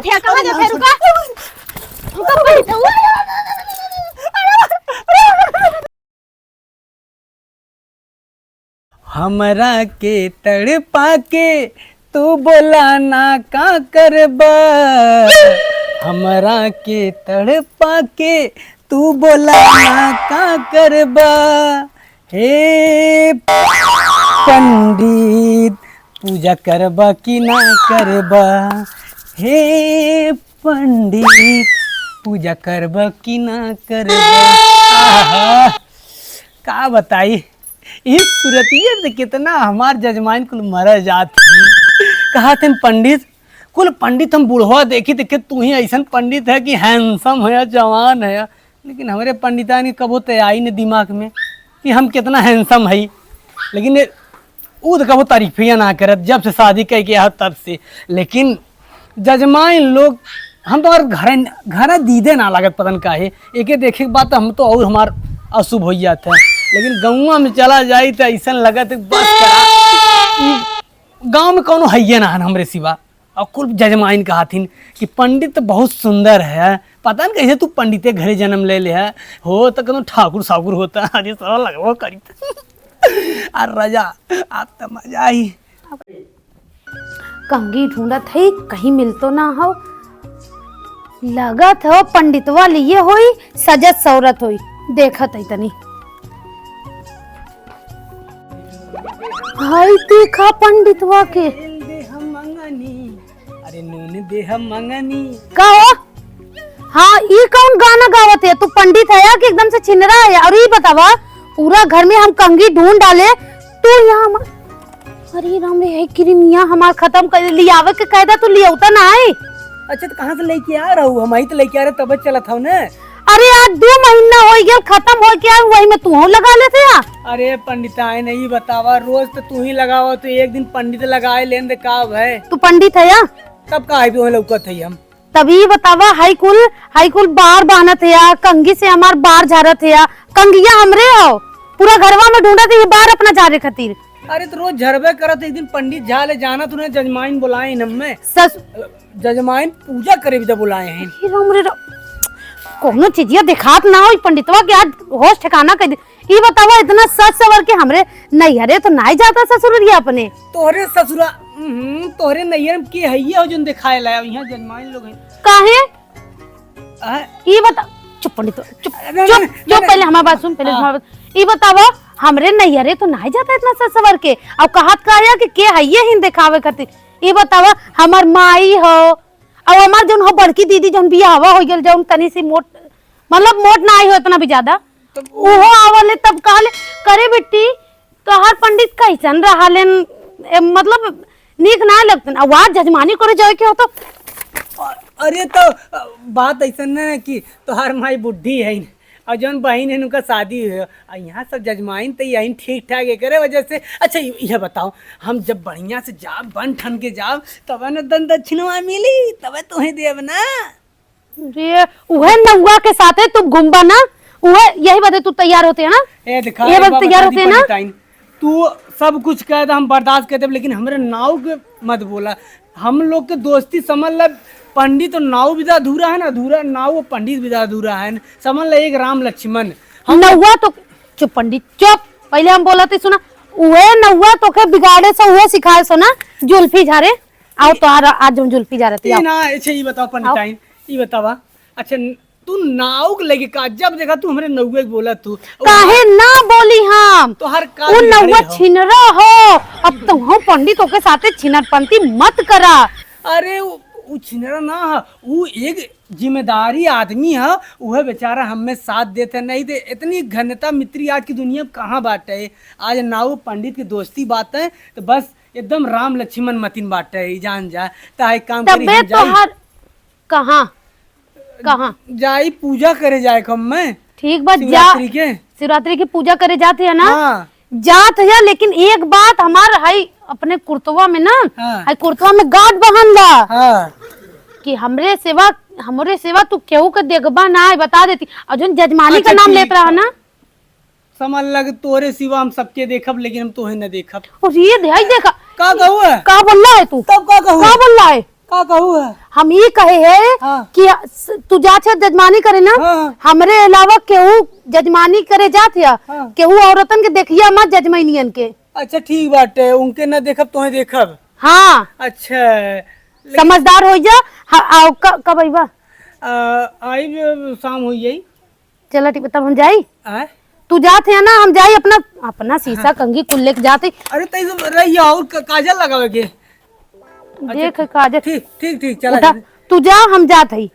बैठे कहां जा फिर रुका रुका बैठो। हमरा के तड़पा के तू बोला ना का करबा, हमरा के तड़पा के तू बोला ना का करबा। हे पंडित पूजा करबा कि ना करबा, हे पंडित पूजा करबा कि ना करबा। का बताई इस सूरतिये से कितना हमार जजमान कुल मर जाती। कहा थे पंडित कुल पंडित हम बूढ़वा देखी देखे तू ही ऐसा पंडित है कि हैंडसम है जवान है, लेकिन हमारे पंडिता ने कबो तो आई नहीं दिमाग में कि हम कितना हैंडसम है। लेकिन वो तो कबो तारीफिया ना करत जब से शादी कह के आ तब से। लेकिन जजमान लोग हम तो घर दीदे ना लागत पतन का है एक देखे के बाद हम तो और हमार अशुभ हो जाता है। लेकिन गाँव में चला जाए तो ऐसा लगत बस गाँव में कोनो है ना हमरे सिवा। और कुल जजमान कहथिन कि पंडित तो बहुत सुंदर है, पता नहीं कैसे तू पंडिते घरे जन्म ले ले है हो तो कौन ठाकुर साकुर होता अरे सारा लगवा करी और रजा आप तो मजा आई। कंगी ढूंढत है कहीं मिल तो ना हो, लगत हो पंडितवा लिए होई सजत सौरत होई देखत है तनी। हाय देखा पंडितवा के अरे नून दे हम मंगनी का हो। हाँ ये कौन गाना गावत है, तू पंडित है या कि एकदम से छिन रहा है। और ये बतावा पूरा घर में हम कंगी ढूंढ डाले तू यहाँ अरे राम रे क्रीमिया हमार खत्म कर लियावे के कायदा तू लियावता ना है। अच्छा तो कहाँ से लेके आ रहा हूँ, हम ही तो लेके आ रहे तब चला था ना। अरे आज 2 महीना हो गया खत्म हो गया वही में तू लगा लेते या। अरे पंडिताई नहीं बतावा रोज तो तू ही लगावा तो एक दिन पंडित लगाए लेन दे का है। तू पंडित है या तब का भी वही लौकत है हम तभी बतावा हाई कुल बार बानत है या कंगी से हमार बार झारत है या कंगिया हमरे हो पूरा घरवा में ढूंढत है बार अपना झारे खातिर। अरे तो रोज झरबे करत एक दिन पंडित झा ले जाना तूने जजमान बुलाए हमें जजमान पूजा करे भी तो बुलाए हैं। कोनो चीजिया दिखात ना हो पंडितवा के आज होश ठिकाना कर ये बतावा इतना सच सवर के हमरे नैहरे तो नहीं जाता ससुरिया अपने तोहरे ससुरा तोहरे नैहर की है जो दिखाए लाया यहाँ जजमान लोग हैं काहे ये बता चुप पंडित चुप पहले हमारी बात सुन पहले ये बतावा हमरे नैहरे तो नहीं जाता इतना सच सवर के अब कहत का के है ही दिखावे खातिर। ये बतावा हमार माई हो और हमार जोन हो बड़की दीदी जोन बियाहवा हो गेल जोन तनी सी मोट मतलब मोट ना आई हो इतना भी ज्यादा तो ओहो आवले तब कहले करे बेटी तो हर पंडित कैसन रहले मतलब नीक ना लगतन आवाज जजमानी करे जाए के हो तो। अरे तो बात ऐसा ना कि तोहार माई बुढ़ी है और जौन बहन है उनका शादी है और यहाँ सब जजमान तो यही ठीक ठाक करे वजह से। अच्छा ये बताओ हम जब बढ़िया से जाब बन ठन के जाब तब न दन दक्षिणवा मिली तब तुम्हें देव ना। रे उहे नौवा के साथे तुम घूमबा ना उहे यही बात तू तैयार होते है ना ये बात तैयार होते है ना। तू सब कुछ कह दे हम बर्दाश्त कर दे लेकिन हमारे नाव के मत बोला। हम लोग के दोस्ती समझ ल पंडित और नाव विदा अधूरा है ना अधूरा नाव पंडित विदा अधूरा है समझ ल एक राम लक्ष्मण नौवा तो चुप पंडित चुप पहले हम बोला थे सुना उहे नौवा तो के बिगाड़े से उहे सिखाए सो ना जुल्फी झारे आओ तो आज हम जुल्फी जा रहे थे ना। अच्छा ये बताओ पंडिताइन ये बतावा अच्छा तू नाव के लेके का जब देखा तू हमारे नौवे के बोला तू काहे ना बोली हम तो हर का वो नौवा छिनरा हो अब तो हम पंडितों के साथे छिनरपंती मत करा। अरे वो छिनरा ना वो एक जिम्मेदारी आदमी है वह बेचारा हमें साथ देते नहीं दे इतनी घनता मित्री आज की दुनिया में कहाँ बाटे। आज नाव पंडित की दोस्ती बात है तो बस एकदम राम लक्ष्मण मतिन बाटे जान जा ताई काम करी तो हर कहाँ जाई पूजा करे जाए कम में ठीक बात जा शिवरात्रि की पूजा करे जाते है ना जात है लेकिन एक बात हमार है अपने कुर्तवा में ना है कुर्तवा में गांठ बहन ला कि हमरे सेवा तू केहू के देखबा ना है बता देती और जो जजमानी का नाम लेत रहा ना समझ लग तोरे सिवा हम सबके देखब लेकिन हम तोहे न देखब। और ये देखा का कहू है का बोल रहा है तू तब का कहू का बोल रहा है का कहू है? हम ये कहे है हाँ। कि तू जा छे जजमानी करे ना, हाँ। हमरे अलावा केहू जजमानी करे जात या हाँ। केहू औरतन के देखिया मत जजमैनियन के। अच्छा ठीक बाटे, उनके न देखब तोहे देखब। हाँ अच्छा समझदार हो जा। आओ कब आईबा? आई शाम हुई यही। चलो ठीक, तब हम जाई। आए? तू जात है ना, हम जाई अपना अपना शीशा कंघी कुल लेके जाते। अरे तई सब रही और काजल लगावे के। देख काजल, ठीक ठीक ठीक चला। उठा, तू जा, हम जात हई।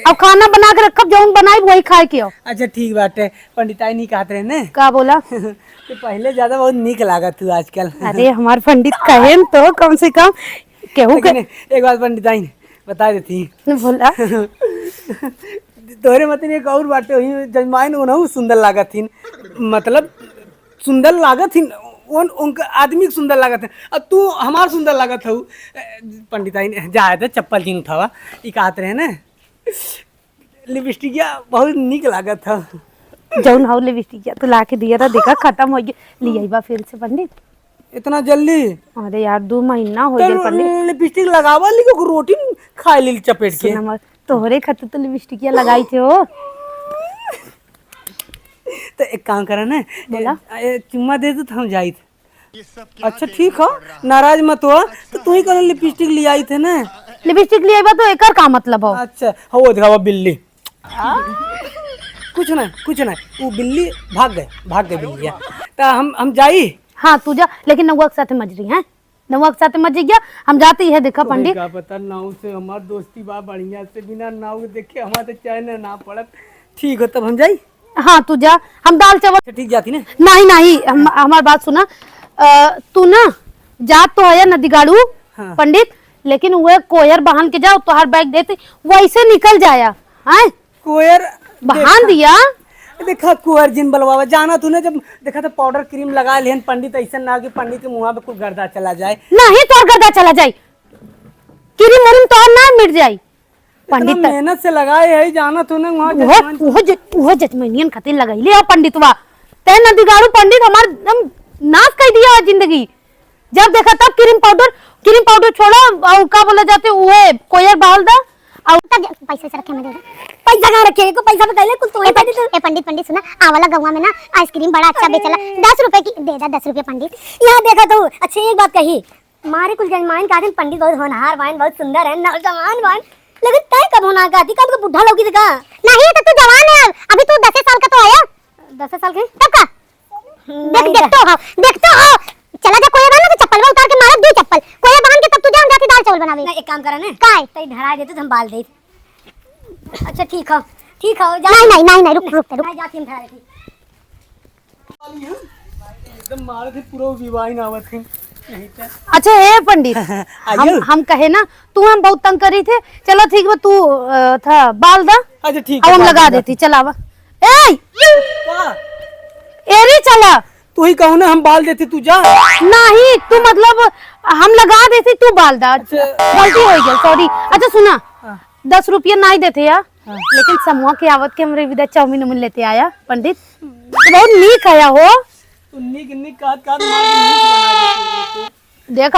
अब खाना बना के रखब, जौन बनाई वही खाए के हो। अच्छा ठीक बाटे। पंडिताई नहीं कहते रहे ने का बोला? तो पहले ज्यादा बहुत निक लागत तू आजकल। अरे हमार पंडित कहे तो कम से कम केहू के। एक बात पंडिताई ने बता देती बोला तोहरे मतलब एक और बाटे हुई जजमाइन उनहु सुंदर लागत थीन, मतलब सुंदर लागत थीन उनका आदमी सुंदर लागत है। अब तू हमार सुंदर लागत हूँ। पंडिताई ने जाए थे चप्पल की उठावा ई कहते रहे ना लिपस्टिकिया बहुत निक लागत था। जौन हाउ लिपस्टिक तू ला के दिया था, देखा खत्म हो गया। ले आईबा फिर से पंडित। इतना जल्दी? अरे यार 2 महीना हो गया पंडित। लिपस्टिक लगावा ली को रोटी खा ली चपेट के। सुना तोहरे खातिर तो लिपस्टिकिया लगाई थे हो। तो एक काम करा ना, चुम्मा दे दो तो हम जाई थे। अच्छा ठीक हो, नाराज मत हो। तो तू ही कल लिपस्टिक ले आई थे ना। लिपस्टिक ले आईबा तो एकर का मतलब हो? अच्छा हो दिखावा बिल्ली। कुछ ना वो बिल्ली भाग गए बिल्ली। तो हम जाई। हाँ तू जा, लेकिन नौवा के साथ मज रही है, नौवा के साथ मज गया। हम जाते ही है, देखा पंडित का पता नाव से हमार दोस्ती बा बढ़िया से, बिना नाव के देखे हमारे चैन ना पड़त। ठीक हो तब हम जाई। हाँ तू जा, हम दाल चावल। ठीक जाती ना? नहीं हमार बात सुना। तू ना जात तो है नदी गाड़ू। हाँ। पंडित लेकिन वो कोयर बहान के जाओ, तोहार बैग देते वैसे निकल जाया है। कोयर बहान दिया। देखा कुंवर जिन बलवावा जाना तूने, जब देखा तो पाउडर क्रीम लगा लेन पंडित, ऐसा ना कि पंडित के मुंह पे कुछ गर्दा चला जाए। नहीं तो गर्दा चला जाए, किरी मुरिम तो ना मिट जाए। पंडित मेहनत से लगाए है, जाना तूने वहाँ वो जजमैनियन खातिर लगाई ले पंडितवा। तै नदी गाड़ू पंडित हमार नाश कर दिया जिंदगी। जब देखा तब क्रीम पाउडर छोड़ा और का बोला जाते वो कोयर बहाल दा और पैसे से रखे मुझे पैसा कहाँ रखे को पैसा बताइए कुछ तो पंडित सुना आवाला गवा में ना आइसक्रीम बड़ा अच्छा बेचला 10 रुपए की दे दा 10 रुपए पंडित। यहाँ देखा तो अच्छा एक बात कही मारे कुल जजमान का दिन पंडित बहुत होनहार वाइन बहुत सुंदर है नौजवान वाइन, लेकिन तय कब होना का कब को बुढ़ा लोगी देखा नहीं तो तू जवान है अभी तू 10 साल का तो आया 10 साल के तब का देखते हो चला जा कोई ना तो चप्पल में उतार के मार दे चप्पल कोई बांध के तब तू जान जाके दाल चावल बनावे ना एक काम करा ना काय तई धरा दे तो हम बाल दे। अच्छा ठीक हो जा। नहीं रुक जाती हम धरा देती। एकदम मारे थे पूरा विवाह ना आवत है। अच्छा है पंडित हम कहे ना तू हम बहुत तंग करी थे। चलो ठीक है तू था बाल दा। अच्छा ठीक है हम लगा देती। चलावा एरी चला तू ही कहू ना हम बाल देते तू जा। नहीं तू मतलब हम लगा देते तू बाल दा। गलती हो गई सॉरी। अच्छा सुना 10 रुपया नहीं देते यार। लेकिन समूह के आवत के हमरे विदा चाउमीन उमिन लेते आया पंडित। तो बहुत नीक आया हो। निक काट बना देख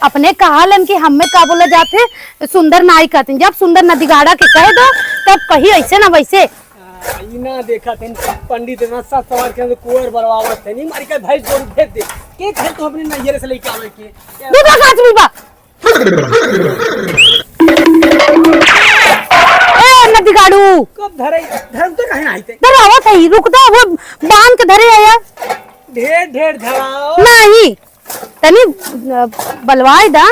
अपने कहालन कि हमें का बोला जाते सुंदर नाई कहते। जब सुंदर नदी गाड़ा के कह दो तब कही ऐसे ना वैसे। ना देखा थे पंडित ना सब सवार के कुंवर बलवावत थे नहीं मारी का भाई जोर भेज दे के घर तो अपने नैयर से लेके आवे के दूसरा काच भी बा ए नदी गाड़ू कब धरे तो कहीं आई थे धरावत है रुकदा वो बांध के धरे आया ढेर धराओ नहीं तनी बलवाई दा।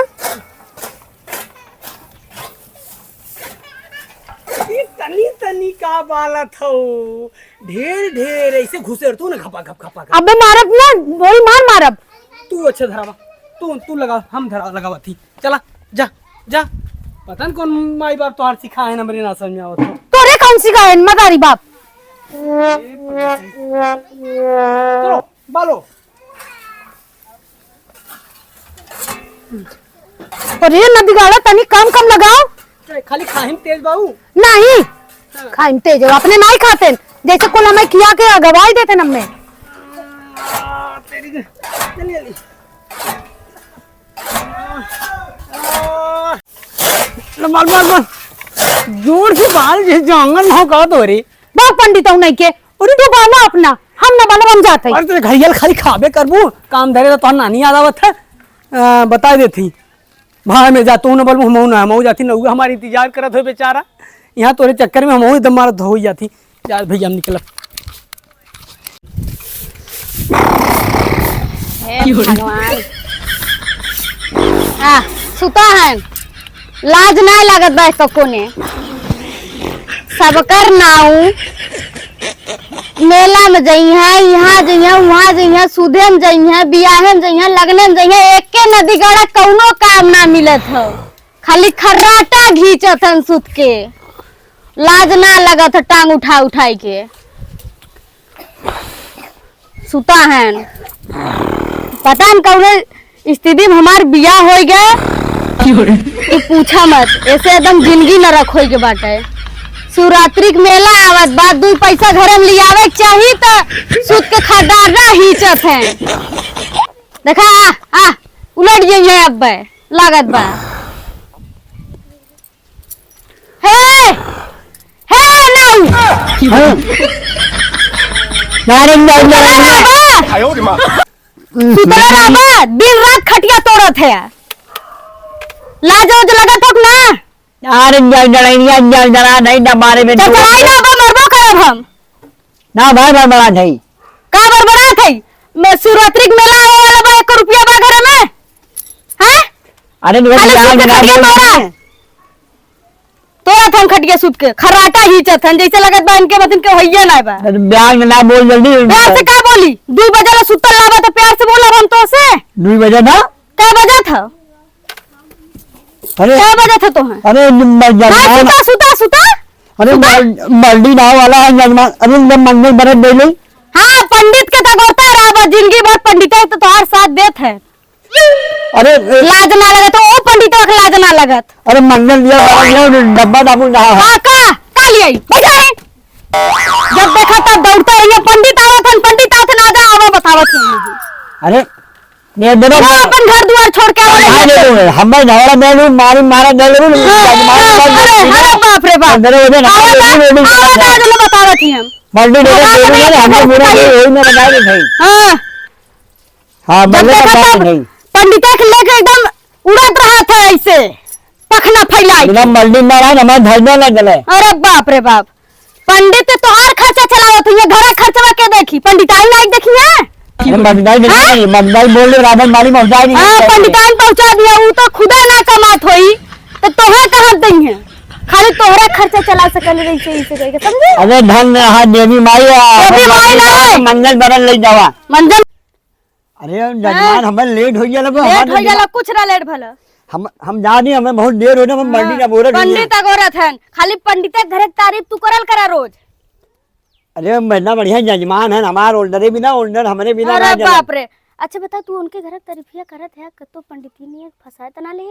तनी का बालत हो ढेर ऐसे घुसेर तू ना खपा अबे मारब ना वही मारब तू अच्छा धरावा तू लगा हम लगावा थी चला जा पता न कौन माई बाप तोहार सिखा है ना मेरे ना समझ में आवत हो तोरे कौन सिखाए मदारी बाप। चलो बालो अरे नदी गाड़ा तनी कम लगाओ खाली खाहिम तेज बाबू नहीं खाइम तेज अपने नहीं खाते जैसे कुल हमें किया के गवाही देते हमने। मार मार मार जोर से बाल जे जंगल हो का तो रे बा पंडित नहीं के और तू बाना अपना हम न बाना हम जाते अरे तेरे घड़ियल खाली खाबे करबू काम धरे तो तोहर नानी याद आवत है बता देती भाई में जा तू न बोलबू हमहू ना हमहू जाती नौगा हमारी इंतजार करत हो बेचारा यहाँ तोरे चक्कर में हमहू एकदम मारत हो जाती यार भैया हम निकलब भगवान आ सुता है लाज नहीं लागत बा तो कोने सबकर नाऊ मेला में जई है यहाँ जई है वहाँ जई है सुधे में जई है बियाहे में जई है लगने में जई है एके नदी गड़ा कौनो काम ना मिलत हो खाली खर्राटा घींचत हन सुत के लाज ना लगत है टांग उठा उठाई के सुता है पता न कौन स्थिति में हमार बियाह हो गए तू पूछा मत ऐसे एकदम जिंदगी न रखो के बाटे शिवरात्रि के मेला आवत बाद 2 पैसा घर में लियावे चाहिए तो सूत के खदाना हिचत है देखा आ उलट गई है अब लागत बा हे नाऊ सुतला रामा दिन रात खटिया तोड़त है लाज ओज लगत हो ना अरे नहीं ना मारे में तो चढ़ाई ना बा मरबो करब हम ना भाई बड़ा नहीं का बड़बड़ा थई मैं शिवरात्रि के मेला आवे वाला बा 1 रुपया बा घर में हैं अरे तोरा थम खटिया सूत के खराटा हिचत हन जैसे लगत बा इनके मतलब के होइए ना बा ब्याह ना बोल जल्दी प्यार से का बोली 2 बजे ला सुतल लाबा तो प्यार से बोलब हम तो से 2 बजे ना का बजे था अरे क्या बजे था तो है अरे सुता सुता सुता अरे मल्टी ना वाला है जजमान अरे मंगल बरत दे ले हाँ पंडित के तो गोता रहा जिंदगी भर पंडित है तो तोहार साथ देत है अरे लाज ना लगत ओ पंडित के लाज ना लगत अरे मंगल दिया डब्बा दाबू ना हाँ का लिए बजाए जब देखा तब दौड़ता रहिए पंडित आवत ना जा आवा बतावत है अरे ये दोनों अपन घर द्वार छोड़ के आवे हम झगड़ा दे लू मारी मारा दे लू अरे बाप रे बाप आवाज बतावत ही हम मल्टी दे दे हमें पूरा यही में बता दे भाई हां हां नहीं पंडित के लेके एकदम उड़त रहा था ऐसे पखना फैलाई बिना मल्टी मारा हमारे धरने लग गए अरे बाप रे बाप पंडित तो हर खर्चा चलावत है घर खर्चवा के देखी पंडिताई नहीं देखी है मंदाई बोल रहे रावण मारी पहुंचा दी पंडिताई पहुंचा दिया वो तो खुदा ना कमात होई तो तोहरा कहां दई है खाली तोहरा खर्चा चला सकल रही से इसे कह के समझे अरे धन हां देवी माई मंगल बरन ले जावा मंजन अरे जजमान हमें लेट हो गया लेट हो जाला कुछ ना लेट भला हम जा नहीं हमें बहुत देर हो रहा हम मंडी ना बोल रहे पंडित अगोरत है खाली पंडित के घर तारीफ तू करल करा रोज अरे महीना बढ़िया जजमान है हमारे ओल्डरे बिना ओल्डर हमारे बिना अरे बाप रे अच्छा बता तू उनके घर तारीफिया करत है कतो पंडिती ने फसाए तना ले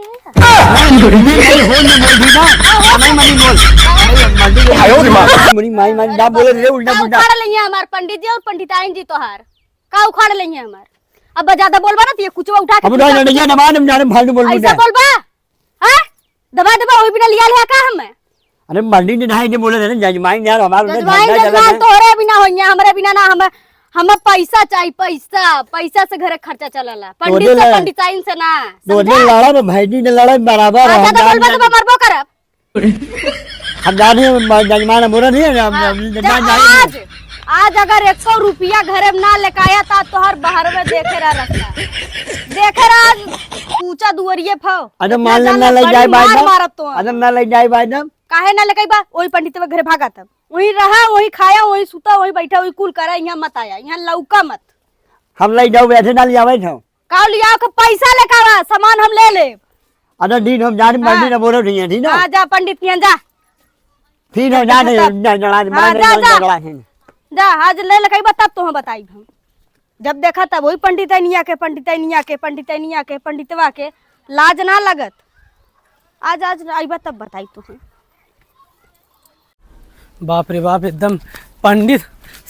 मनी माई माई ना बोले रे उल्टा पुल्टा उखाड़ लेंगे हमार पंडित जी और पंडिताइन जी तोहार का उखाड़ लेंगे हमार अब ज्यादा बोलबा ना ये कुछ उठा के हम ना नहीं ना हम जाने फालतू बोल ऐसा बोलबा हैं दबा दबा ओई बिना लिया ले का हम अरे मंडी ने ढाई ने बोले थे ना जजमान यार हमारे जजमान तोरे बिना होइया हमरे बिना ना हम पैसा चाहिए पैसा से घरे खर्चा चलला पंडित से पंडिताइन से ना दोनों लड़ा तो भाईजी ने लड़ा बराबर है ज्यादा बोलबा तो मरबो करब हम जाने जजमान बोल रहे आज अगर 100 रुपया घरे में ना लेके आया था तो हर बाहर में देखे रहा रखता देखे रहा पूछा दुवरिये फाओ अरे मान ना ले जाए भाई मारत तो अरे ना ले जाए भाई ना काहे ना लेके बा वही पंडित के घरे भागा तब वही रहा वही खाया वही सुता वही बैठा वही कुल करा यहाँ मत आया यहाँ लौका मत हम ले जाओ वैसे ना ले आवे थे का लिया के पैसा लेके आवा सामान हम ले ले अरे दिन हम जाने मंडी ना बोलो नहीं है ठीक ना जा पंडित यहाँ जा ठीक है जाने जा आज ले लकई तब तो हम बताई हम जब देखा तब वही पंडितनिया के पंडितवा के लाज ना लगत आज आईबा तब बताई तू बाप रे बाप एकदम पंडित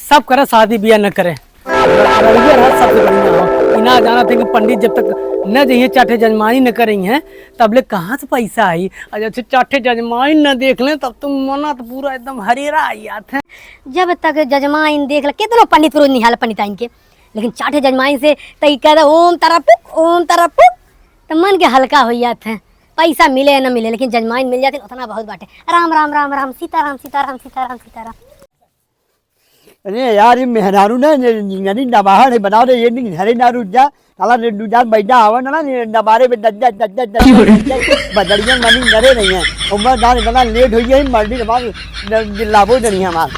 सब करे शादी बियाह न करे सबसे बढ़िया हो इना जाना थे कि पंडित जब तक न जइए चाटे जजमानी न करें हैं तब ले कहाँ से पैसा आई, और जब से चाटे जजमानी न देख लें तब तो मना तो पूरा एकदम हरेरा आई आते हैं। जब तक जजमाइन देख ल कितनो पंडित रोज निहाल पंडिताइन के, लेकिन चाटे जजमाइन से तई कह ओम तारा पुक तो मन के हल्का हो जाते हैं। पैसा मिले या न मिले लेकिन जजमाइन मिल जाते उतना बहुत बाटे। राम राम राम राम सीताराम सीताराम सीताराम सीताराम। अरे यार ये मेहरारू ना यानी नबाहर है बनाओ ये नहीं हरे ना रुक जा साला रुजा बैठा आवा ना नबारे में दज्जा दज्जा दज्जा बदलियां मनी नरे नहीं है उम्र दान इतना लेट हुई है मर्दी हमार लाभो नहीं है हमार।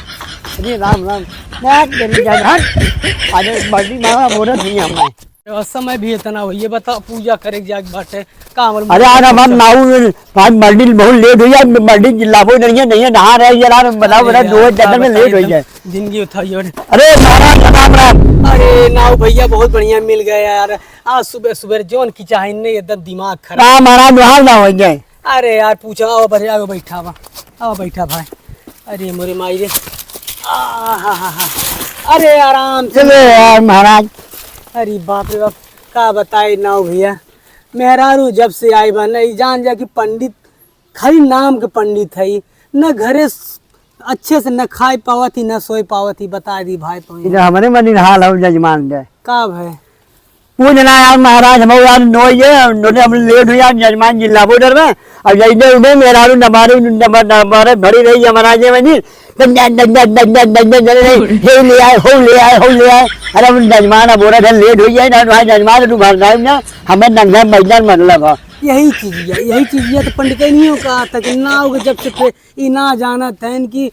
अरे राम राम मैं तेरी जगह आज मर्दी मारा बोरा नहीं है हमारे और समय भी इतना हो, ये बता पूजा करे जाग बाटे काम। अरे यार हमार नाऊ पांच मर्दी बहुत लेट हुई है मर्दी लाभो नहीं है नहा रहे यार बताओ बड़ा दो जगह में लेट हुई है जिंदगी उठाई। अरे महाराज राम राम। अरे नाव भैया बहुत बढ़िया मिल गया यार, आज सुबह सुबह जोन की चाहे ने एकदम दिमाग खराब। राम महाराज वहां ना हो जाए। अरे यार पूछा आओ बढ़िया आओ बैठा वा आओ बैठा भाई। अरे मोरे माई रे अरे आराम से। चलो यार महाराज। अरे बाप रे बाप का बताए नाव भैया, मेहरारू जब से आई बन जान जा कि पंडित खाली नाम के पंडित है, न घरे अच्छे से न खाए पावत ही न सोए पावत ही। बता दी भाई तो इधर हमारे मन हाल हो जजमान जाए का भाई पूजना यार महाराज हम यार नो ये नोने हम लेट हुआ जजमान जिला बोर्डर में और जइने उठे मेहरारू नंबर भरी रही हमारा जे मनी तब हे ले आए। अरे हम जजमान बोरा था लेट हुई है ना जजमान तू भर ना हमें नंगा मैदान मतलब है यही चीज है तो पंडित नहीं हो कहा था कि ना होगा जब से ये ना जाना था कि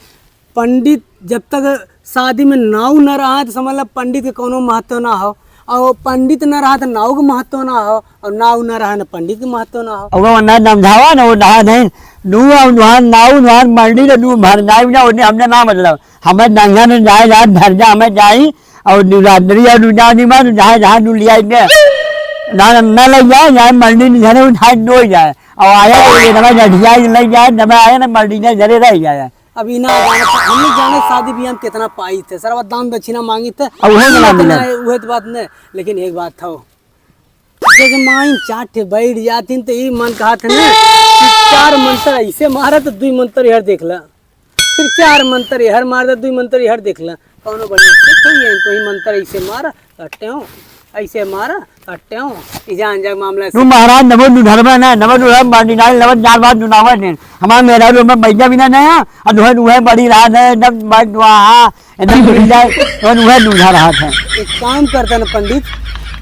पंडित जब तक शादी में नाव न रहा तो समझ ला पंडित के कोनो महत्व ना हो, और पंडित न रहा तो नाव के महत्व ना हो, और नाव न रहा ना पंडित के महत्व ना हो। वो ना समझावा ना वो नहा नहीं नू वहाँ नाव वहाँ मंडी ना नू भर जाए ना उन्हें हमने ना मतलब हमें नंगा ने जाए जहाँ भर जा हमें जाई और निरादरी और दूजा नहीं मार जहाँ जहाँ नू लिया ना न लग जाए जहाँ मंडी ने झरे उठा नो जाए और आया तो झटिया लग जाए जब आया ना मंडी ने झरे रह जाए। अभी ना जाना था हमने जाने शादी ब्याह में कितना पाई थे सारा दाम दक्षिणा मांगी थे वही तो बात नहीं। लेकिन एक बात था जजमाइन चाटे बैठ जाती तो ये मन कहा था ना कि 4 मंत्र ऐसे मारा तो 2 मंत्र यार देख ला, फिर 4 मंत्र यार मार दे 2 मंत्र यार देख ला कौनो बढ़िया तो ही मंत्र ऐसे मारा हटते हो ऐसे मारा हटते हो जान जा मामला तू महाराज नवो दुधरवा ना नवो दुधर बाटी डाल नवो 4 बार दुनावा ने हमारा मेरा रूम में बैठा भी ना नया और दुहे दुहे बड़ी रात है एकदम बात दुआ एकदम बुरी जाए और दुहे दुधा रहा था। एक काम करता ना पंडित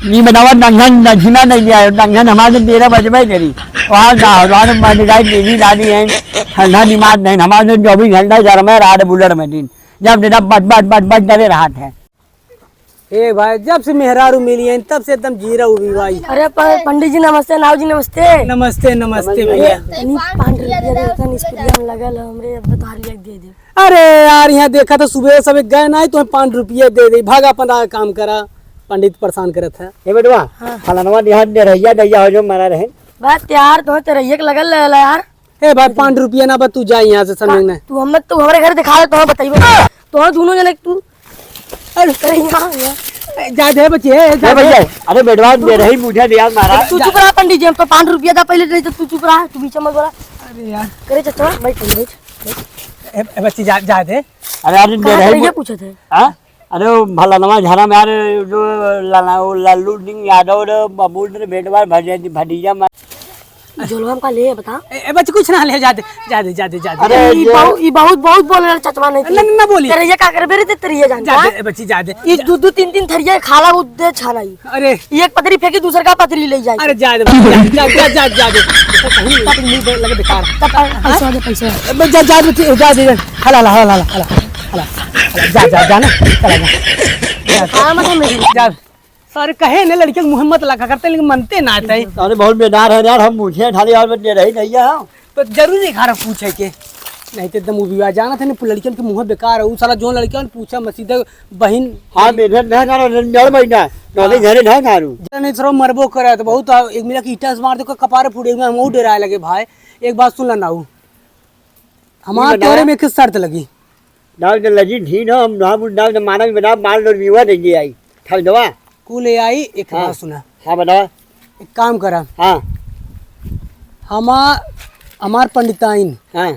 नी बनावा डंगन दक्षिणा नहीं दिया डंगन हमारे 13 बजे में करी वहाँ गाँव बाटी डाल देवी दादी है ठंडा दिमाग नहीं हमारे 24 घंटा घर में रात बुलर में दिन जब डेरा बट डरे रहा था। ए भाई जब से मेहरारू मिली है तब से एकदम जीरा हुई भाई। अरे पंडित जी नमस्ते नाव जी नमस्ते। नमस्ते नमस्ते भैया। 5 रुपया स्कूल में लगल हमरे बता लिया दे दे। अरे यार यहाँ देखा तो सुबह सब गए ना तो 5 रुपये दे दे भागा अपन काम करा पंडित परेशान करत है। ये बेटवा फलानवा देहात दे रहिया दैया हो जो मारा रहे बात यार तो तेरे लगल यार। ए भाई 5 रुपया ना तू जा यहाँ से समझना तू हम तू हमारे घर दिखा दे तो बताइए तो दोनों जने तू अरे जा दे बच्चे जा दे। अरे बेटवा दे रही मुझे दिया मारा तू चुप रहा पंडित जी हम तो 5 रुपया था पहले तो तू चुप रहा तू बीच में बोला। अरे यार करे चाचा बैठ बच्ची जा दे। अरे यार दे रही ये पूछे थे हां अरे भलानवा झारा में यार जो लल्लू सिंह यादव बबूल बेटवा भतीजा जोलवा का ले बता बच्चे कुछ ना ले जा दे। अरे ये बहुत बोल रहा चचवा नहीं ना बोली तेरे ये का कर बेरे तेरे ये जान जा दे बच्ची जा दे। ये 2-3 थरिया खाला वो दे छाना ही। अरे एक पतरी फेंकी दूसरे का पतरी ले जाए। अरे जा दे जा दे कहीं नहीं लगे बेकार पैसा दे पैसा जा दे हला जा ना चला जा हां मतलब मेरी जा सारे कहे ने लड़के मुंह मत लगा करते लेकिन मनते ना आते अरे बहुत बेदार है यार हम पूछे ठाली यार दे रही नहीं है तो जरूरी खारा पूछे के नहीं तो एकदम विवाह जाना था ना लड़कियों के मुंह बेकार है सारा जो लड़कियों ने पूछा मसीदा बहन हां बेटा ना ना डर महीना नौले घरे ना खारू नहीं सरो मरबो करे तो बहुत एक मिला की ईटा से मार दे कपारे फूटे में हम डराए लगे भाई। एक बात सुन ना हमारे तोरे में एक शर्त लगी दाव लगी ठीक है हम नाम माना बना माल लो विवाह देंगे आई ठल दवा कुल ये आई एक बात सुना। हाँ बताओ। एक काम करा, हाँ हमार पंडिताइन, हाँ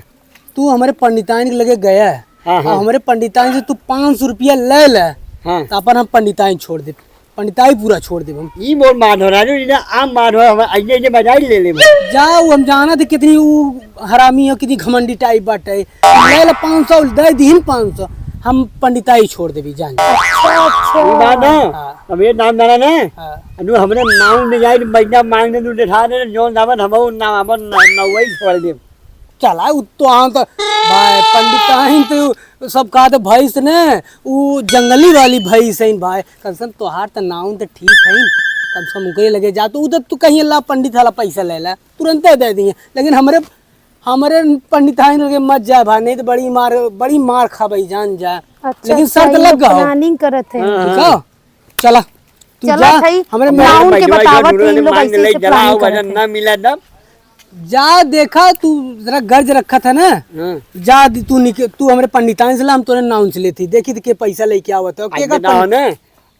तू हमारे पंडिताइन के लगे गया है, हाँ हाँ। और हमारे पंडिताइन से तू 500 रुपया ले ले, हाँ तो अपन हम पंडिताइन छोड़ दे, पंडिताई पूरा छोड़ दे हम। ये मोर मान हो रहा है ना, आम मान हो हम ऐसे बजाई ले ले। जाओ, हम जाना थे कितनी वो हरामी हो, कितनी घमंडी टाइप बाटे, ले ले 500 दे दीन 500, हम पंडिताई छोड़ दे भी जान। ये बात ना अब ये नाम जाना ना, अनु हमने नाम नहीं जाए महीना मांगने तू दिखा दे जो नाम हम नाम नवई छोड़ दे। चला तो हाँ तो भाई पंडिताइन तो सब कहा तो भैंस ने वो जंगली वाली भैंस है भाई, कसम तोहार तो नाम तो ठीक है, कम से कम मुकरे लगे जा तो उधर तू कहीं अल्लाह पंडित वाला पैसा ले ला तुरंत दे देंगे, लेकिन हमारे पंडिताइन लगे मत जाए भाई, नहीं तो बड़ी मार खा भाई जान जा। लेकिन शर्त लग गया प्लानिंग करत है। ठीक है, चला तू चला जा, भाई, हमारे नाउन के बतावत इन लोग ऐसे ले से जला प्लानिंग वजन करत ना है। मिला तब। जा देखा तू जरा गर्ज रखा था ना, जा तू हमारे पंडिताइन से ला, हम तोरे नाउन से लेती देखी थी के पैसा लेके आवत है के ना ना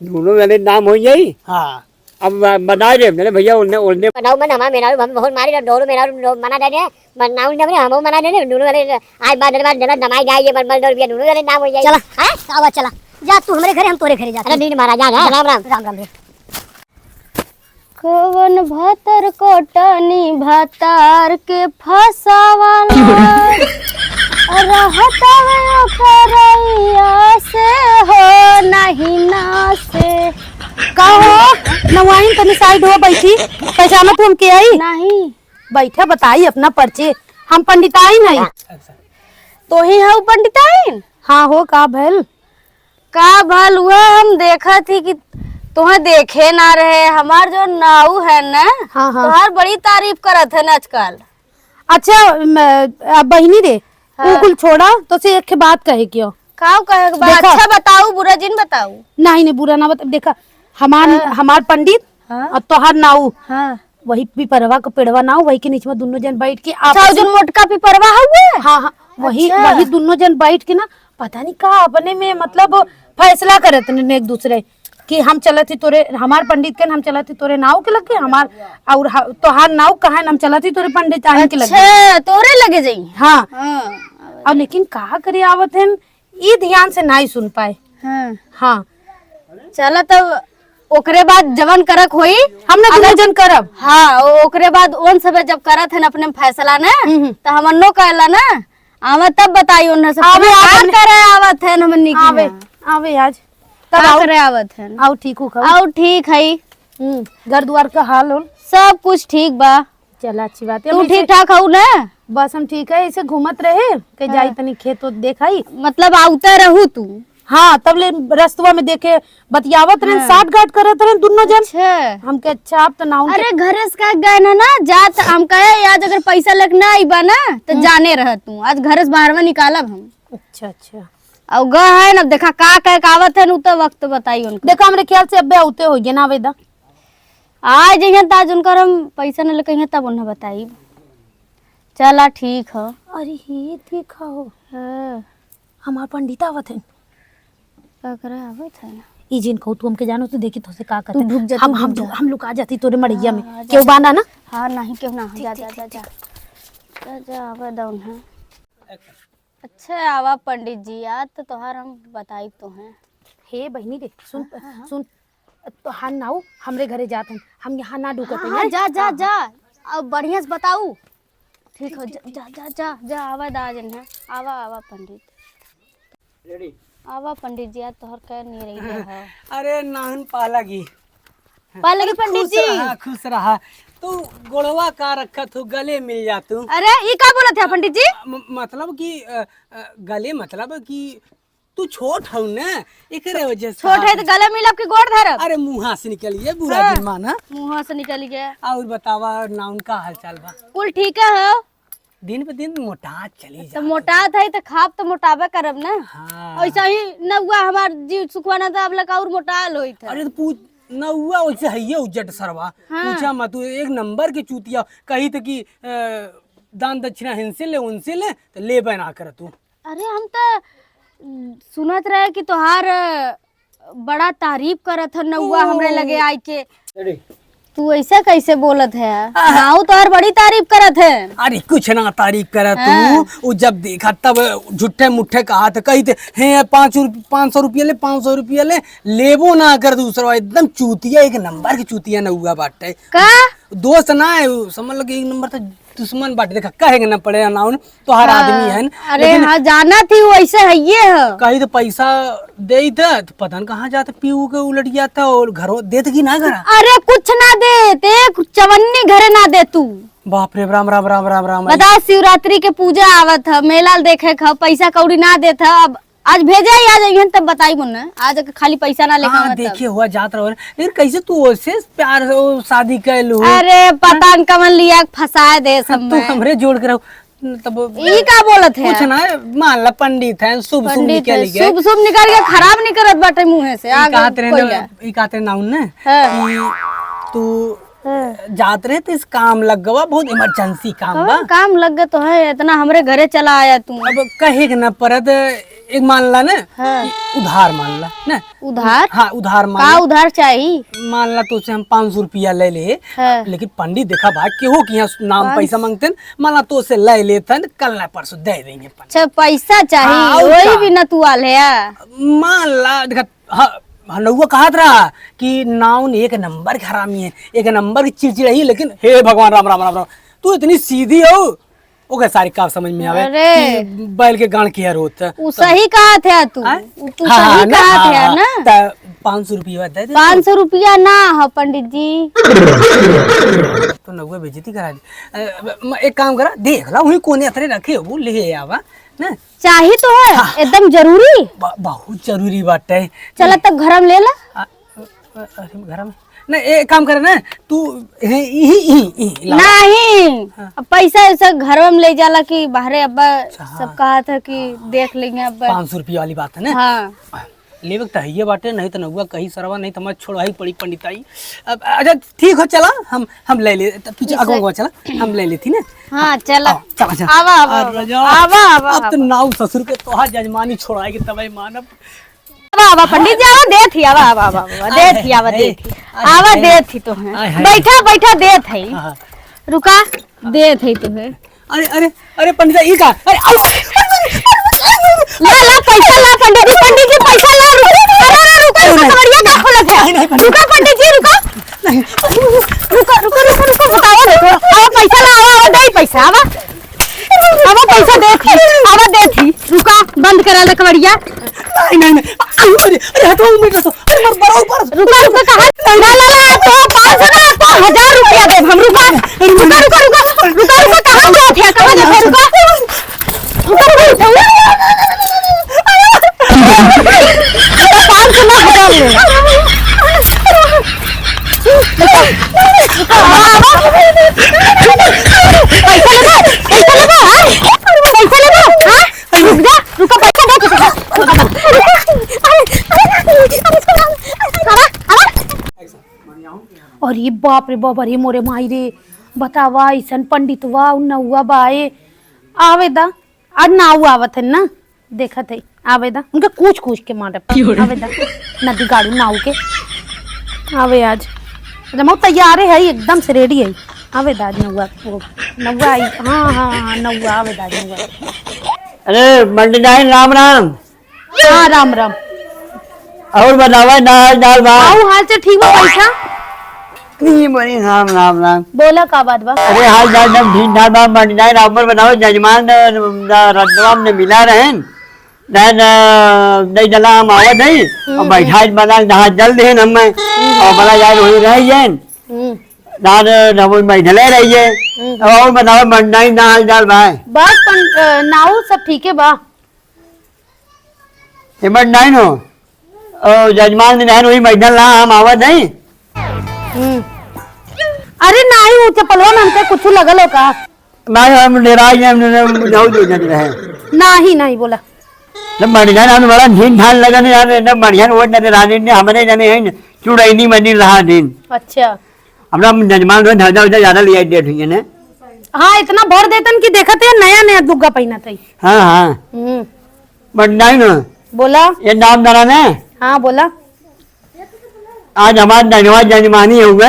दोनों वाले नाम हो जाई। हाँ अब बना दे मेरे भैया उन्हें बनाओ मन हमारा मेरा हम बहुत मारी डोरो मेरा मना दे बनाओ ने हम मना दे दोनों वाले आज बाद जरा दमाई जाइए मन रुपया दोनों वाले नाम हो जाए। चला हां आवा चला जा तू हमारे घर हम तोरे घरे जा। अरे नहीं महाराज जा राम राम राम राम। कवन भातर कोटनी भातार के फसावाला रहतावे ओकरैया से हो नहीं ना से। कहो नवाइन तनी साइड हो बैठी, पहचाना तुम के आई नहीं बैठे बताई अपना परिचय, हम पंडिताइन है। तो ही है पंडिताइन। हाँ हो का भैल का भल हुआ, हम देखा थी कि तुम्हें देखे ना रहे, हमार जो नाऊ है ना हाँ हाँ। तुम्हार बड़ी तारीफ करत है ना आजकल। अच्छा बहनी रे वो कुल छोड़ा तो से एक बात कहे क्यों का कहे के बाद? देखा। अच्छा बताऊ बुरा जिन बताऊ। नहीं बुरा ना बता, देखा हमार पंडित और तोहार नाऊ हाँ वही पिपरवा का पेड़वा नाऊ, वही के नीचे में दोनों जन बैठ के अच्छा जो मोटका पिपरवा हुए। हाँ हाँ वही दोनों जन बैठ के ना पता नहीं का अपने में मतलब फैसला करत ने एक दूसरे कि हम चलत ही तोरे, हमार पंडित के हम चलत ही तोरे नाव के लगे, हमार और तोहार नाव कहा हम चलत ही तोरे पंडित आने के लगे। अच्छा तोरे लगे जाई। हाँ हाँ और लेकिन कहा करे आवत है ये ध्यान से नहीं सुन पाए। हाँ हाँ चला तब ओकरे बाद जवन करक होई हमने दोनों जन करब। हाँ ओकरे बाद ओन सब जब करत है अपने फैसला ना तो हमन नो कहला ना आवा तब बताई उन सब आवे, का आवे। करे आवत है हमन निकी आवे आवे आज तब का आओ करे आवत है आओ ठीक हो खाओ। आओ ठीक है घर द्वार का हाल हो सब कुछ ठीक बा। चला अच्छी बात है। तू हम ठीक ठाक हूँ ना? बस हम ठीक है, ऐसे घूमत रहे के जाई तनी खेत तो देखाई। मतलब आवते रहू तू। हाँ तब ले रस्तवा में देखे बतियावत रहे साठ गाठ करत रहे दोनों जन। अच्छा हमके अच्छा अब तो नाउ अरे घरे से का गए ना जात हम कहे आज अगर पैसा लगना आई बा ना तो जाने रह तू आज घरे से बाहर में निकालब हम। अच्छा अच्छा और ग है ना देखा का कह कावत है न तो वक्त बताई उनको। देखा हमरे ख्याल से अबे आउते हो गए ना वेदा आज जइहे ताज उनकर हम पैसा न लेके तब उन्हें बताई। चला ठीक है। अरे ये देखा हो हाँ हमार पंडित आवत है का करे आवत है ना ई जिन कहू तू हमके जानो तो देखी तो से का तू करते ढुक जा, हम तू हम ढुक जा। हम लुका जाती तोरे मड़ैया में क्यों बाना ना। हाँ नहीं क्यों ना जा जा जा जा जा जा आवा दौन है। अच्छा आवा पंडित जी आज तो तोहार हम बताई तो हैं। हे बहनी रे सुन सुन तो हाँ नाऊ हमरे घरे जात हैं हम यहाँ ना ढुकत हाँ, हैं। जा जा जा अब बढ़िया से बताऊ। ठीक है जा जा जा जा आवा दाजन है आवा आवा पंडित आवा पंडित जी आज तोहर कह नहीं रही है। अरे नाहन पालागी पाल लगे पंडित जी। खुश रहा तू गोड़वा का रखत हो गले मिल जा तू। अरे ये का बोला था पंडित जी? मतलब कि गले मतलब कि तू छोट हूँ ना एकरे वजह से छोट है तो गले मिलब के गोड़ धरब। अरे मुँहा से निकलिए बुरा दिन माना। मुँह से निकल गया। और बतावा नाउन का हाल चाल बा? कुल ठीक है हो दिन पे दिन मोटा चली तो जा। मोटा था तो खाप तो मोटाबे करब ना। हाँ। ऐसा ही न हुआ हमार जीव सुखवाना था अब लगा और मोटाल होई था। अरे तो पूछ न हुआ वैसे है ये उज्जट सरवा। पूछा मत तू एक नंबर के चूतिया कही तो कि दान दक्षिणा हिंसे ले उनसे ले तो ले बना कर तू। अरे हम तो सुनत रहे कि तोहार बड़ा तारीफ करत है नौआ हमरे लगे आई के। तू ऐसा कैसे बोलत है? नाऊ तो हर बड़ी तारीफ करत है। अरे कुछ ना तारीफ करे तू, वो जब देखा तब झूठे मुठ्ठे कहा था, कही थे हे 500 रुपया ले, 500 रुपया ले, लेबो ना कर दूसरा। एकदम चूतिया, एक नंबर की चूतिया न हुआ बाटे का दोस्त ना है समझ लगे, एक नंबर था दुश्मन बाटे। देखा कहेंगे ना पड़े ना तो हर आदमी है। अरे हाँ जाना थी वो ऐसे है ये है। कहीं तो पैसा दे था तो पता नहीं कहाँ जाता, पीऊ के उलट गया था और घरों देते की ना घर। अरे कुछ ना दे ते चवन्नी घरे ना दे तू। बाप रे, राम राम राम राम राम। बता शिवरात्रि के पूजा आवत है, मेला देखे खा, पैसा कौड़ी ना देता। अब आज भेजा ही आ जाइए तब बताई मुन्ना, आज खाली पैसा ना लेकर। देखिए हुआ जात रहो, लेकिन कैसे तू उससे प्यार शादी कर लू? अरे पता न कमन लिया फंसा दे सब तू हमरे जोड़ के रहो तब ई का बोलत है? कुछ ना मान ला पंडित है, शुभ शुभ निकल गया, शुभ शुभ निकल गया, खराब नहीं करत बाटे मुंह से। ई कहते नाउन ने तू जात रहे तो इस काम लग गवा, बहुत इमरजेंसी काम बा। काम लग गया तो है, इतना हमरे घरे चला आया तू। अब कहे ना परत एक मान ला ना उधार मान ला ना। उधार? हाँ उधार मान का उधार चाहिए? मान ला तो हम 500 रुपया ले ले, लेकिन पंडित देखा भाई केहू कि यहाँ नाम पैसा मांगते मान ला तो से ले लेते कल ना परसों दे देंगे। अच्छा पैसा चाहिए, वही भी न तू आले मान ला देखा। हाँ नौआ कहा था कि नाउन एक नंबर की हरामी है, एक नंबर की चिड़चिड़ है, लेकिन हे भगवान राम राम राम राम, तू इतनी सीधी हो ओके सारी काम समझ में आवे कि बैल के गांड किया होता। सही कहा थे तू, तू सही कहा थे ना। 500 रुपया दे दे। 500 रुपया ना हो पंडित जी तो नौआ बेइज्जती करा दी। एक काम करा, देख ला वही कोने अतरे रखे हो, ले आवा ना। चाहिए तो है एकदम जरूरी, बहुत जरूरी बात है। चला तब घर में ले ला। घर में ना एक काम करे ना तू नहीं पैसा ऐसा घर में ले जाला कि बाहरे अब्बा सब कहा था कि देख लेंगे अब्बा। 500 रुपया वाली बात है ना। हाँ ले वक्त है बाटे, नहीं तो नौआ कहीं सरवा, नहीं तो मैं छोड़ाई पड़ी पंडिताई। अब अच्छा ठीक हो, चला हम ले ले पीछे अगवा चला हम ले लेती ना। हाँ चला चला चला आवा आवा आवा आवा। अब तो नाव ससुर के तोहार जजमानी छोड़ाएगी तब मानब। आवा पंडित जी आवा दे थी, आवा आवा आवा दे थी, आवा दे थी, आवा दे थी तो है। बैठा बैठा दे थी, रुका दे थी तुम्हें। अरे अरे अरे पंडित जी का अरे ला ला पैसा ला पंडित जी पैसा ला। रुका पंडित जी रुका रुका रुका रुका रुका आवा पैसा ला, आवा दे पैसा, आवा आवा पैसा दे थी, आवा दे थी। रुका बंद करा ले कवड़िया। नहीं नहीं अरे अरे हटो उम्मीद तो अरे मर बराबर रुका रुका कहां ला ला ला तो 500 ना तो 1000 रुपया दे हम। रुका रुका रुका रुका रुका रुका कहां गए थे, कहां गए थे? रुका रुका रुका 500 ना 1000 ले। पैसा लेना पैसा लेना पैसा लेना। हाँ रुक जा रुका पैसा दे। अरे बाप रे बाप, अरे मोरे माई रे, बतावा ऐसन पंडितवा नौआ बाए आवेदा आज नाऊ आवत है ना, देखत है आवेदा उनके कूच कूच के मारे आवेदा नदी गाड़ी नाऊ के आवे आज। जमा तैयार है एकदम से रेडी है, आवेदा आज नौआ नौआ आई। हाँ हाँ हाँ नौआ आवेदा आज नौआ। अरे पंडित राम राम। हाँ राम राम। और बतावा दाल दाल भात। हाल से ठीक बा बैठा। नहीं बनी राम राम राम। बोला का बात बा? अरे हाल चाल एकदम ठीक ठाक बा पंडित राम बताओ, जजमान रत्नवाम ने मिला रहे नहीं जला हम आवत है और बैठा बना जहाँ जल्द है हम और बड़ा यार वही रह जाए बैठले रहिए। और बताओ मंडाई ना हाल चाल भाई? बस नाऊ सब ठीक है बा। मंडाई नो जजमान ने वही बैठल ला हम आवत है। अरे नहीं वो चपलवा में हमके कुछ लगल हो का? मैं हम डेराई हम जाऊ दे जाते रहे। नहीं नहीं बोला जब बढ़िया हम बड़ा ढीन ढाल लगन यार एकदम बढ़िया वो नजर आ रही हमारे जने हैं चुड़ैनी मंडी रहा दिन। अच्छा हमरा जजमान जो धजा उधर ज्यादा लिया डेट हुई है। हाँ इतना भर देतन कि देखत है नया नया दुग्गा पहना था। हाँ हाँ बढ़िया ना बोला ये नाम दाना ने। हाँ बोला आज हमारा धनवा जजमानी हुआ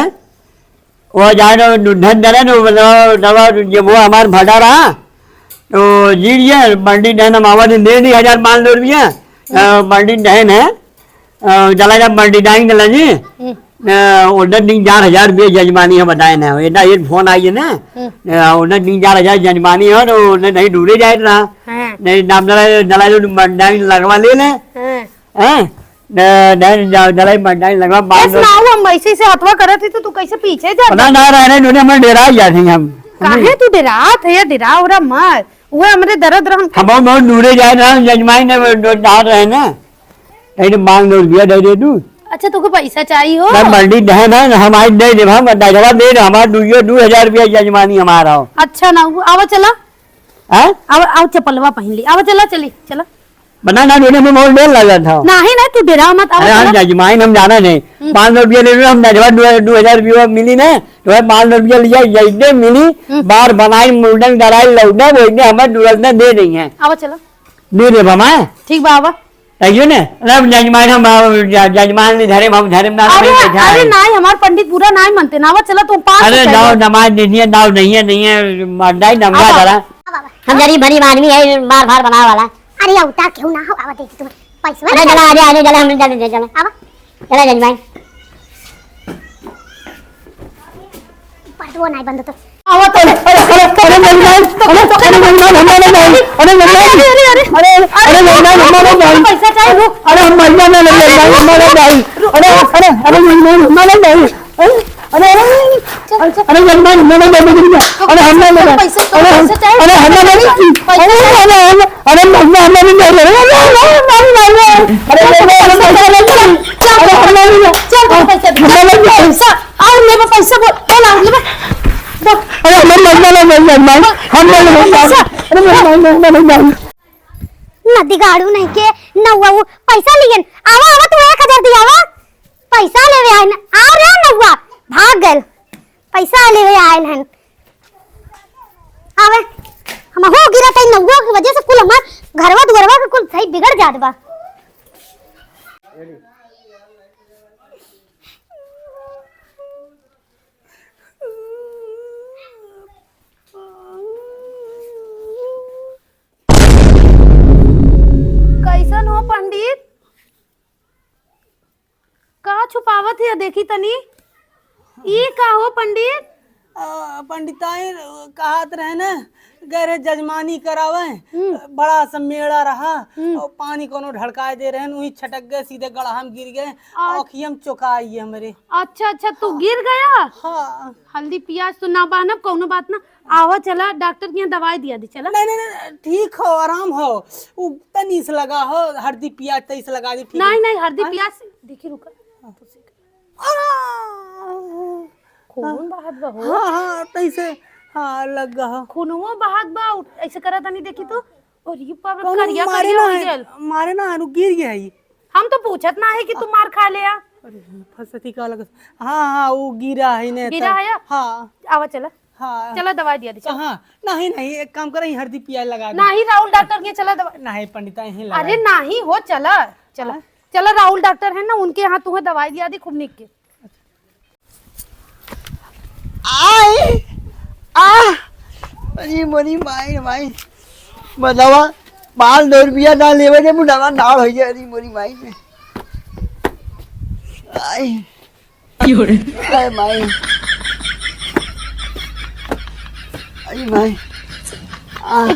वो जाए ढूंढन डरे न मतलब जब वो हमारा भटा रहा तो जीत गया बंडी डहन हम आवाज दे दी 1500 रुपया बंडी डहन है चला जब बंडी डाइन चला जी उधर 4,000 रुपये जजमानी है बताए ना इतना ये फोन आई है ना उधर 4,000 जजमानी है तो नहीं ढूंढे जाए रहा नहीं नाम डला जो डाइन लगवा ले ले डाइन लगवा बस ना हम ऐसे से हथवा करत थी तो तू कैसे पीछे जा पता ना रहने उन्हें हमें डेरा ही जाते हैं हम काहे तू डरात है या डरा हो रहा मत वो हमरे दर्द रहन हम बहुत दूरे जाए ना जजमानी ने डाल रहे ना नहीं तो मांग 2 रुपया दे तू अच्छा तुमको पैसा चाहिए हो मंडी है ना हमारी दे दे हम दवा दे रहे हमारा 2,000 रुपया जजमानी हमारा हो अच्छा ना आवा चला हैं आओ चपलवा पहन ली आवा चला चली चला बना ना उन्हें में बहुत देर लगा था नहीं ना तू डरा मत अरे हम जजमाइन हम जाना नहीं 500 रुपया ले हम दवा 2,000 रुपया मिली ना तो 500 रुपया लिया जैसे मिली बार बनाई मुंडन डराई लौटा वो हमें दुर्घटना दे रही है आवा चला दे दे बाबा ठीक बाबा देखियो ना जजमान हम जजमान धरे हम धरे ना अरे नहीं हमारे पंडित पूरा नहीं मानते ना आवा चला तुम 5 अरे दाव नमाज नहीं है दाव नहीं है मर्दाई नंगा जरा हम गरीब गरीब आदमी है बार बार बना वाला अरे उतार क्यों ना हो आवा देखी तुम पैसा अरे चला आजे चला हम चला आवा चला जजमान वो नहीं बंद तो आवा तो अरे जजमान हमारे नहीं अरे जजमान अरे जजमान हमारे नहीं पैसा चाहिए अरे हम मरना ना जजमान हमारे नहीं अरे जजमान हमारे नहीं अरे जजमान हमारे नहीं अरे हमने नहीं पैसा चाहिए अरे हमारे नहीं अरे मरना हमारे नहीं चल पैसा आओ ले पैसा बोल आओ ले अरे हमारे मरना नहीं जजमान हम नहीं नदी गाड़ू नहीं के नौवा वो पैसा लियन आवा आवा तू 1,000 दिया आवा पैसा लेवे आइन आओ रे नौवा भाग गल पैसा लेवे आइन हन आवे हम हो गिरा कहीं नौवा की वजह से कुल हमार घरवा दुगरवा के कुल सही बिगड़ जात बा कैसन हो पंडित का छुपावत है देखी तनी ये का हो पंडित पंडिताई कहत रहे न गैर जजमानी करावे बड़ा सा मेड़ा रहा और पानी कोनो ढड़काए दे रहे वही छटक गए सीधे गड़ाम गिर गए आँखियम चौकाई हमरे अच्छा अच्छा तू गिर गया हाँ हल्दी प्याज तो ना बानब कोनो बात ना आवा चला डॉक्टर के यहाँ दवाई दिया दी चला नहीं ठीक हो आराम हो वो तनी से लगा हो हल्दी प्याज तई से लगा दी ठीक नहीं हल्दी प्याज देखी रुका खून बहात बा हो हाँ तई से हाँ लग गया खूनवा बहात बा ऐसे करा तनी देखी तो और ये पावर कौनो करिया मारे करिया ना हो है, गेल मारे ना है, गिर गया ये हम तो पूछत ना है कि तू मार खा लिया अरे फसती का लगा हाँ वो गिरा है ने गिरा है या? हाँ आवा चला हाँ चला दवाई दिया दी चला हाँ नहीं एक काम करें हल्दी प्याज लगा दे नहीं राहुल डॉक्टर के चला दवा नहीं पंडिता यहीं लगा अरे नहीं हो चला चला चला राहुल डॉक्टर है ना उनके यहाँ तुम्हें दवाई दिया दी खूब निक के आई अरे मोरी माई माई बतावा 500 रुपया ना लेवे जे मुंडावा नाल हो जाए अरे मोरी माई ने आई अरे माई अरे माई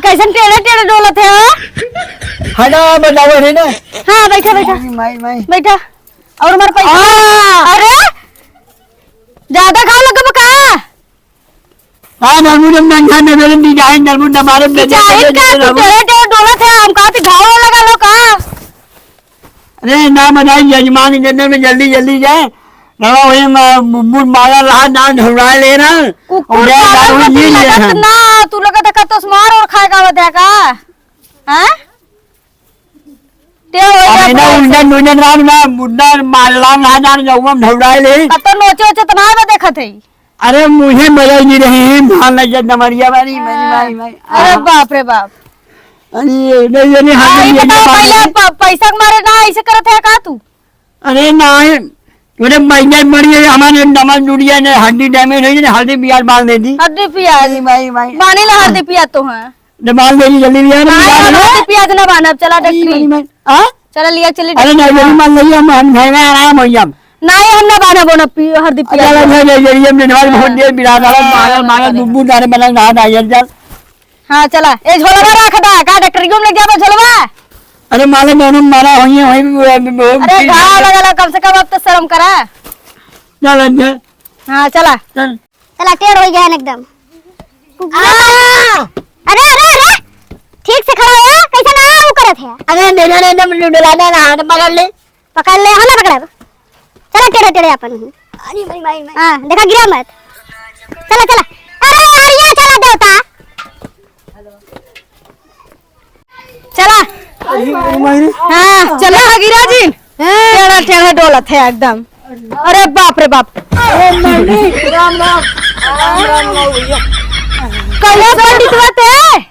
कैसन टेढ़े टेढ़े डोलत है हटा बतावा रे ना हाँ बैठा बैठा माई माई बैठा और हमारे पैसा अरे ज्यादा खा लगा बका हाँ नरमुन नंगा ने मेरे डिजाइन नरमुन हमारे टेढ़े टेढ़े डोलत है हम कहा घाव लगा लो का अरे ना बनाई यजमान जन्नत में जल्दी जल्दी जाए ना वही मुंह मारा रहा ना ढुरा ले रहा ना तू लगा देखा तो मार और खाएगा बता का हैं ते हो ना उन्नत उन्नत राम ना मुन्ना मारला ना ना जाऊँ ढुरा ले तो नोचे ओचे तो ना देखत है अरे मुझे मजा नहीं रही भाल नजर नमरिया वाली भाई भाई अरे बाप रे बाप अरे नहीं नहीं पहले पैसा मारे ना ऐसे करत है का तू अरे ना उन्हें महीने मरी है हमारे नमक जुड़िया ने हड्डी डैमेज हुई ने हल्दी प्याज बाल दे दी हल्दी प्याज भाई भाई बानी ला हल्दी प्याज तो है बाल दे दी जल्दी लिया हल्दी प्याज ना बाना चला डॉक्टरी चला लिया चली अरे नहीं जल्दी मान लिया हम भाई में आराम हो जाम नहीं हम ना बाना बोना हल्दी प्याज अरे नहीं जल्दी हमने नवाज बहुत देर बिरादर मारा मारा बुब्बू दारे बना नहा आया चल हाँ चला ए झोलवा रख दा का डॉक्टरी को ले जाबो झोलवा अरे माले दोनों मारा हुई है वही अरे घाव लगा कम से कम अब तो शर्म करा चल अंदर हाँ चला चल चला टेढ़ हो गया एकदम। अरे अरे अरे ठीक से खड़ा हो कैसा ना वो करत है। अरे नेना नेना मुझे डुलाना ना हाथ पकड़ ले हम ना पकड़ा चला टेढ़े टेढ़े अपन। अरे भाई भाई हां देखा गिरा मत चला चला। अरे यार ये चला देवता चला हाँ चला गिरा जी टेढ़ा टेढ़ा डोलत है एकदम। अरे बाप रे बाप राम राम कले पंडित बात है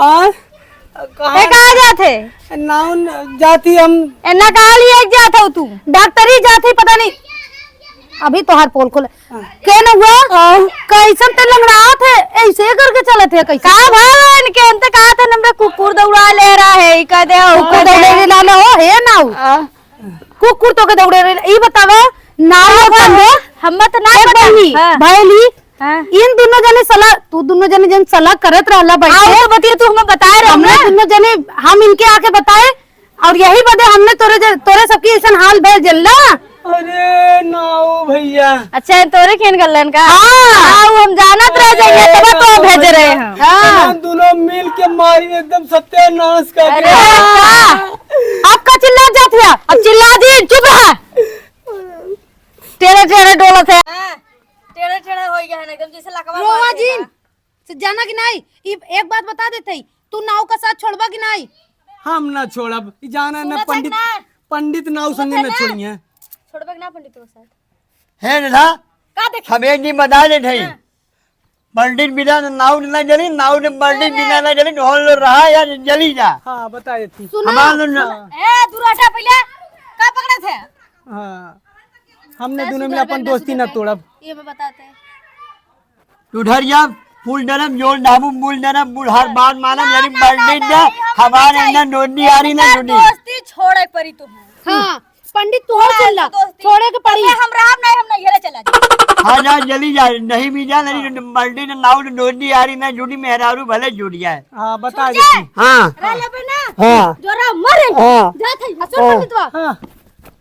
और ए कहाँ जाते नाउन जाती हम एना कहाँ लिए जाते हो तू डॉक्टरी जाते पता नहीं अभी तो हर पोल खोल के न हुआ कैसन ते लंगड़ा थे ऐसे करके चले थे कैसे का भगवान के अंत कहा था नम्र कुकुर दौड़ा ले रहा है कह दे कुकुर दौड़े रे लाला हो है नाउ कुकुर तो के दौड़े रे ई बतावा नाउ पंडे हम तो ना बहनी भैली इन दोनों जने सलाह तू दोनों जने जन सलाह करत रहला बैठे तो बतिया तू हमें बताए रहा हमने दोनों जने हम इनके आके बताए और यही बदे हमने तोरे सबकी ऐसा हाल भेज जल्ला। अरे नाओ भैया अच्छा तोरे खेन गलन का हाँ हम जानत रह जाइए तब तो भेज रहे हैं हम दोनों मिल के मारी एकदम सत्यानाश कर अरे दिया। आपका चिल्ला जात है अब चिल्ला दी चुप रहा टेढ़े टेढ़े डोलत है टेढ़े टेढ़े हो गया है एकदम जैसे लकवा रोवा जी जाना कि नहीं एक बात बता देते तू नाव का साथ छोड़वा कि नहीं। हम ना छोड़ब जाना न पंडित पंडित नाव संगे न छोड़िए छोड़बे ना पंडित के साथ है ना का देख हमें जी बता दे थे पंडित बिना नाव न जली नाव ने पंडित बिना न जली ढोल रहा या जली जा। हाँ बता देती हमारे ए दुराटा पहले का पकड़े थे हाँ हमने दोनों में अपन दोस्ती न तोड़ब। ये मैं बताते हैं उधर जा फूल डरम जोल डाबू फूल डरम बुढ़ार बात मालम यानी पंडित ने हमारे ना नोनी आ रही ना नोनी दोस्ती छोड़े परी तू हाँ पंडित तू हो चिल्ला छोड़े के पड़ी हम नहीं हेले चला जा हाँ जा जली जा नहीं भी जा नहीं पंडित ने नाव नोनी आ रही ना जुड़ी मेहरारू भले जुड़ जाए। हाँ बता देती हाँ रहले पे ना हाँ जोरा मरे हाँ जात है असर पंडितवा हाँ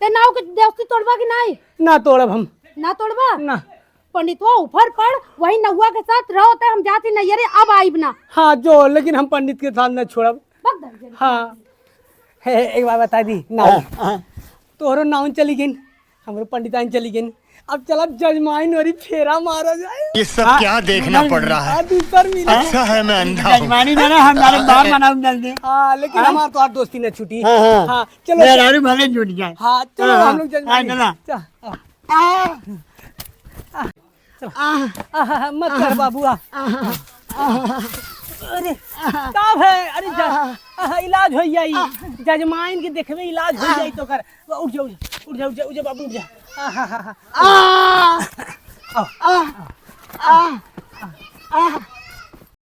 ते नाव के दोस्ती तोड़वा कि नहीं ना तोड़ब हम ना तोड़वा ना पंडितवा ऊपर पड़ वही नहुआ के साथ रहो ते हम जाती नहीं अरे अब आइब ना हाँ जो लेकिन हम पंडित के साथ न छोड़ब। हाँ है एक बार बता दी नाव तोहरो नाव चली गई हमारे पंडिताइन चली गई अब चला जजमाइन और फेरा मारा जाए। ये सब क्या देखना पड़ रहा है। दूसर मिला अच्छा है मैं अंधा हूँ। जजमानी ना ना हमारे बाप मनाऊ जल्दी। हाँ लेकिन हमारा तो दोस्ती न छूटी। हाँ हाँ चलो मेहरारू भले जुड़ जाए। हाँ चलो हम लोग जजमानी चला मत कर बाबू अरे कब है अरे इलाज हो जाई जजमाइन के देखबे इलाज हो जाई तो कर उठ जा उठ जा उठ जा उठ जा बाबू उठ जा